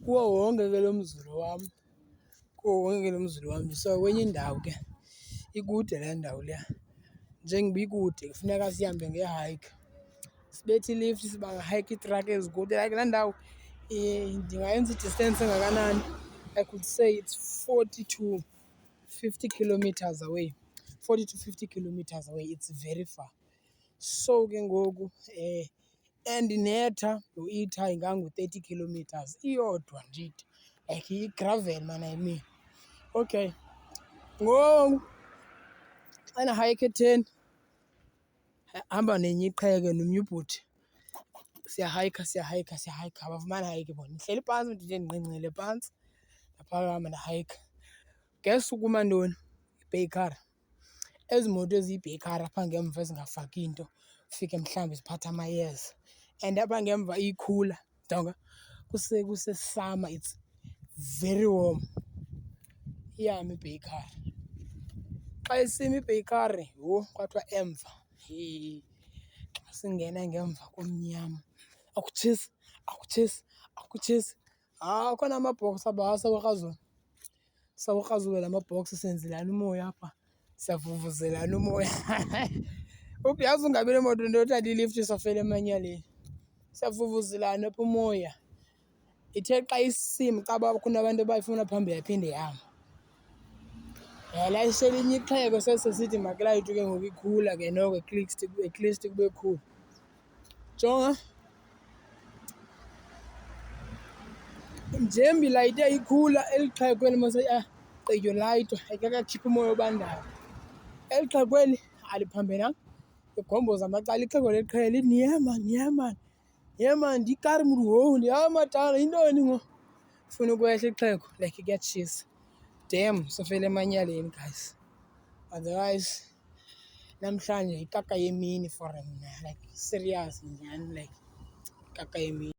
kuwo wonke ke lo mzulo wam so kwenye indawo ke ikude le ndawo leya. Njengoba ikude kufuneka sihambe ngehayikhi, sibethe ilift sibangahayikha iitraki ezikude. Like laa ndawo ndingayenza i-distance engakanani? I could say it's 40 to 50 kilometers away. 40 to 50 kilometers away, it's very far. So ke ngoku and netha lo-Iter ingangu-30 kilometers iyodwa ndithi, like i-gravel man, I mean. Okay, ngoku xa nahayikha e-10 hamba nenye iqheke nomnye ubhuti, siyahayikha. Abafumani hayikhi bona, ndihleli phantsi ndithi ndinqengqele phantsi ndaphakama ndahayikha. Guess ukuma ntoni? Ibheyikara. Ezi moto eziyibheyikara apha ngemva ezingafaki nto, ufike mhlawumbi ziphatha amayeza. And apha ngemva ikhula, donga kusesama, it's very warm. Iyama ibheyikara. Xa isima ibheyikara, yho, kwathiwa emva, xa singena ngemva kumnyama, akutshisi, akutshisi, akutshisi. Akhona amabhoksi aba sawukrazuka, sawukrazuka la mabhoksi senzelana umoya apha, siyavuvuzelana umoya. Uyazi ungabi nemoto into yothatha ilifti sofela emanyaleni, siyavuvuzelana apha umoya. Ithe xa isima caba kunabantu abayifuna phambili yaphinde yama. Yalayisha elinye ixhego sesisithi makulayitwe ke ngoku ikhula ke noko at least kube cool. Jonga, njengoba ilayite ikhula eli xhego eli gqityo layitwa ayikakakhiphi umoya obandayo. Eli xhego eli aliphambenanga, ligomboza amacala. Ixhego leqela lithi nye man, ndikari mntu, hayi madala yintoni ngo? Funa ukwehla ixhego like kuyatshisa. Damn, sofela emanyaleni guys. Otherwise namhlanje yikaka yemini for mna, like serious nyhani, like ikaka yemini.